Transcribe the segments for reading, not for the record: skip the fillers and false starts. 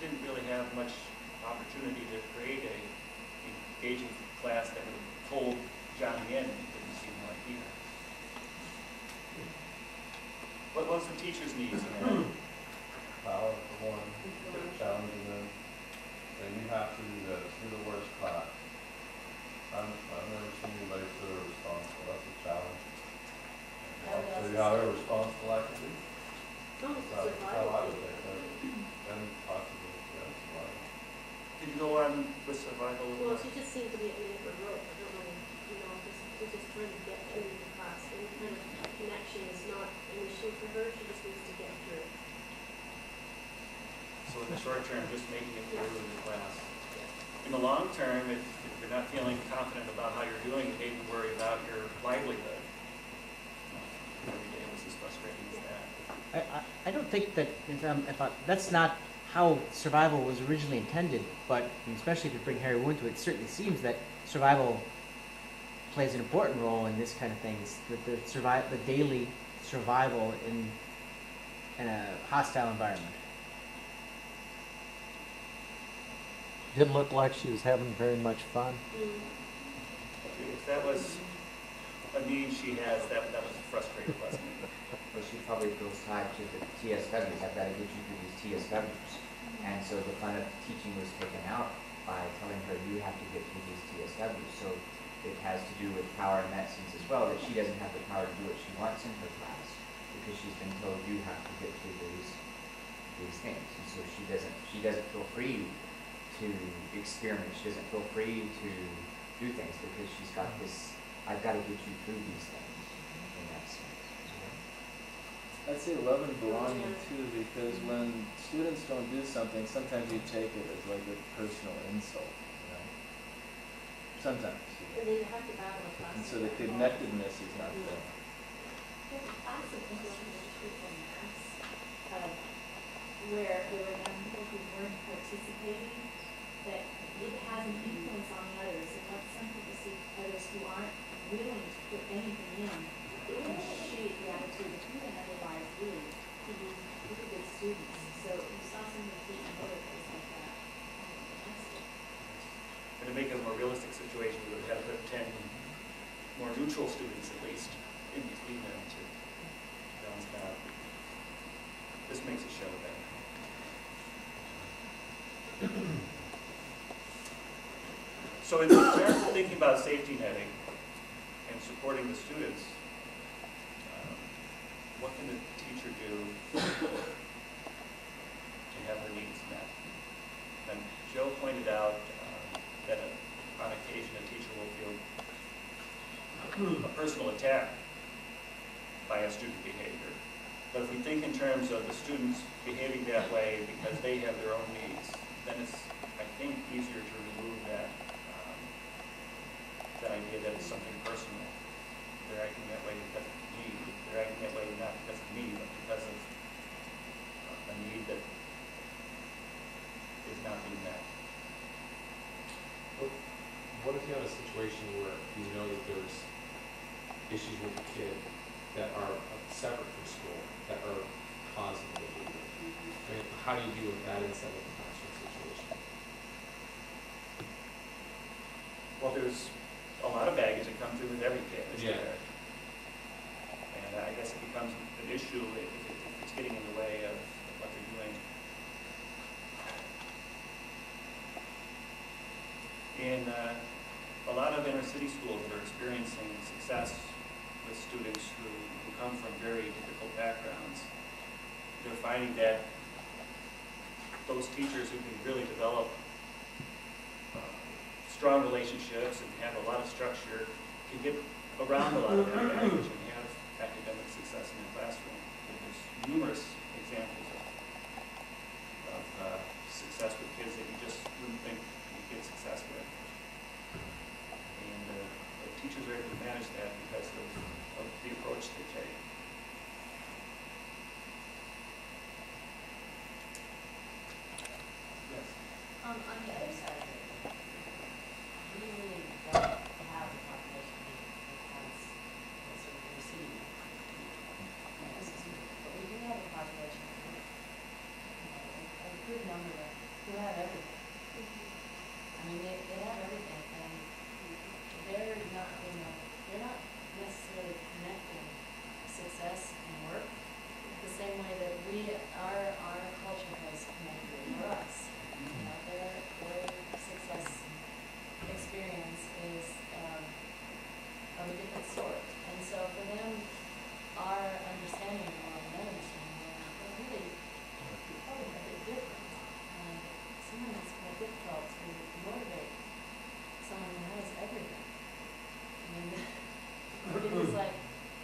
didn't really have much opportunity to create a engaging class that would have pulled Johnny in. He didn't seem like either. What was the teacher's needs in that? Power for one, challenging them. And you have to do this. You're the worst class. I've never seen anybody so irresponsible. That's a challenge. I'll show you how irresponsible I can be. That's how I would take that. And possibly, yeah, survival. Did you go on with survival? Well, she just seemed to be at the end of her rope. I don't know, just trying to get through the class. Any kind of connection is not an issue for her. She just needs to get through it. So in the short term, just making it through the class. In the long term, if you're not feeling confident about how you're doing, you need to worry about your livelihood. Every day was as frustrating as that. I don't think that that's not how survival was originally intended, but especially if you bring Harry Wu into it, it certainly seems that survival plays an important role in this kind of things. The daily survival in a hostile environment. Didn't look like she was having very much fun. If that was a need she has, that was frustrating, wasn't it? Well, she probably feels tied to the TSWs. I've got to get you through these TSWs. And so the fun of teaching was taken out by telling her you have to get through these TSWs. So it has to do with power in that sense as well, that she doesn't have the power to do what she wants in her class because she's been told you have to get through these things. And so she doesn't feel free to experiment. She doesn't feel free to do things because she's got this, I've got to get you through these things in that sense. I'd say love and belonging too, because when students don't do something, sometimes you take it as like a personal insult, you know? Sometimes. And then you have to battle a class. And so the connectedness is not there. I suppose from mass, where there were young people who weren't participating, that it has an influence on the others. And what some people see others who aren't willing to put anything in, it can shape the attitude of who and otherwise really to be really good students. So you saw some of the feet and other things like that. That's good. And to make it a more realistic situation, we would have to put 10 more neutral students at least in between them to balance it out. This makes it show better. So in terms of thinking about safety netting and supporting the students, what can the teacher do to have their needs met? And Joe pointed out that on occasion a teacher will feel a personal attack by a student behavior. But if we think in terms of the students behaving that way because they have their own needs, then it's, I think, easier to remove that idea that it's something personal. They're acting that way because of me. They're acting that way not because of me, but because of a need that is not being met. What if you have a situation where you know that there's issues with the kid that are separate from school, that are causing the behavior? I mean, how do you deal with that inside of the classroom situation? Well, there's a lot of baggage that comes through with every kid. Yeah. And I guess it becomes an issue if it's getting in the way of what they're doing. In a lot of inner city schools that are experiencing success with students who come from very difficult backgrounds, they're finding that those teachers who can really develop strong relationships and have a lot of structure can get around a lot of that baggage and have academic success in the classroom. And there's numerous examples of success with kids that you just wouldn't think you'd get success with. And the teachers are able to manage that because of the approach they take. Yes? On the other side of it, we really don't have a population that has a sort of receiving nurses, but we do have a population who have everything. I mean, they have everything, and they're not, you know, they're not necessarily connecting success and work the same way that our culture has connected it for us. You know, their success experience is of a different sort. And so for them, our understanding or their understanding are really probably a bit different. And sometimes it's quite difficult to motivate someone who has everything. I mean, it is like,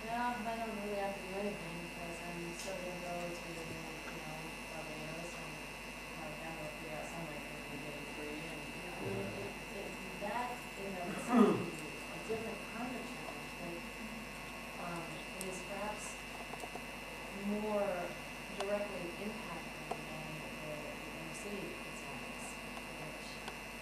no, I don't really have to do anything because I'm still going to go to, you know, Barbados and my family will figure out some way for me getting free. And, you know, I mean, that, you know, it's a different kind of challenge that is perhaps more directly impacting than the inner city examples, which,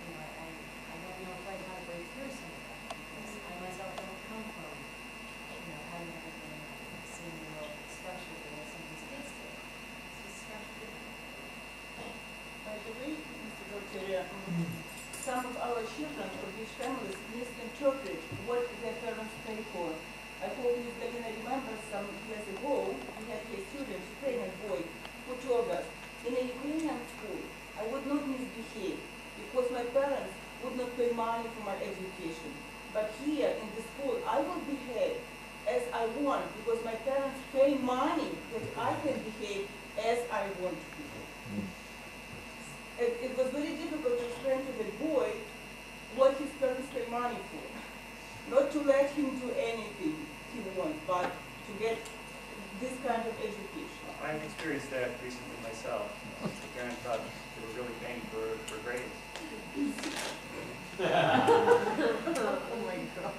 you know, I don't know quite how to break through some of that because I myself don't come from, you know, having everything seem real structured the way some of these kids do. It's just structured differently. By the way, Mr. Doctor, some of our children from these families misinterpret what their parents pay for. I hope Ms. Galina remembers some years ago, we had a student, Ukrainian boy, who told us, in a Ukrainian school, I would not misbehave because my parents would not pay money for my education. But here in the school, I will behave as I want because my parents pay money that I can behave as I want to behave. It was very difficult to explain to the boy what his parents pay money for. Not to let him do anything he wants, but to get this kind of education. I've experienced that recently myself. The parents thought they were really paying for grades. Oh my God.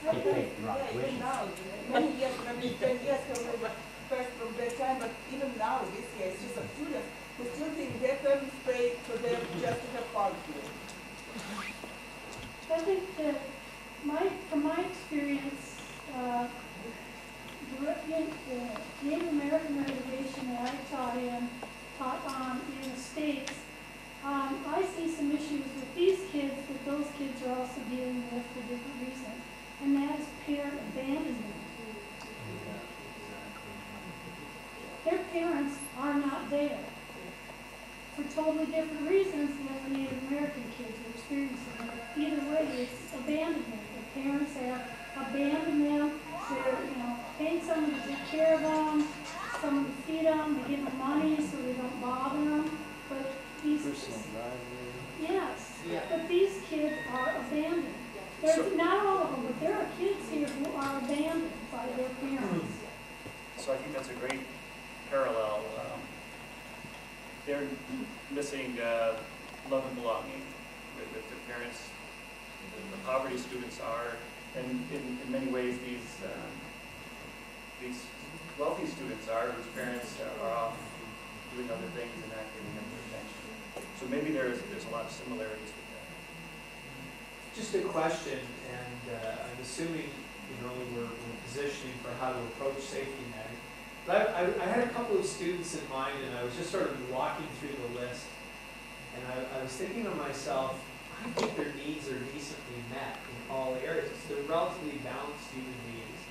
They pay the wrong Yeah, even tuition. now, many years, maybe 10 years have passed from that time, but even now, this year, I see some students who still think their parents pay for them just to have fun here. I think that from my experience, the Native American reservation that I taught on in the States, I see some issues with these kids that those kids are also dealing with for different reasons, and that is parent abandonment. Their parents are not there for totally different reasons than the Native American kids are experiencing. Either way, it's abandonment. The parents have abandoned them. They're, you know, paying someone to take care of them, someone to feed them, they give them money so they don't bother them. But these Personal driveway. yes, Yeah. but these kids are abandoned. There's not all of them, but there are kids here who are abandoned by their parents. So I think that's a great parallel. They're missing love and belonging with their parents. The poverty students are, and in many ways these wealthy students are, whose parents are off doing other things and not giving them their attention. So maybe there's a lot of similarities with that. Just a question, and I'm assuming, you know, we're positioning for how to approach safety netting. But I had a couple of students in mind, and I was just sort of walking through the list, and I was thinking to myself, I think their needs are decently met in all areas. They're relatively balanced human beings.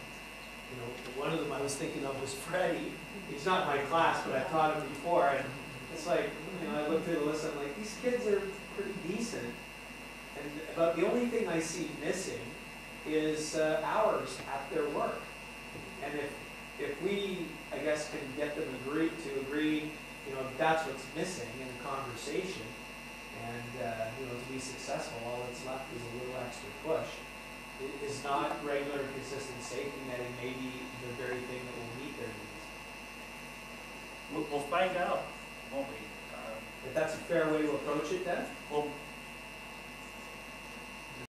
You know, one of them I was thinking of was Freddie. He's not in my class, but I've taught him before, and it's like, you know, I looked through the list, I'm like, these kids are pretty decent. And about the only thing I see missing is hours at their work. And if we, I guess, can get them agree, you know, that's what's missing in the conversation, and you know, to be successful, all that's left is a little extra push. It is not regular and consistent safety netting maybe the very thing that will meet their needs. We'll find out, won't we? If that's a fair way to approach it, then? Well,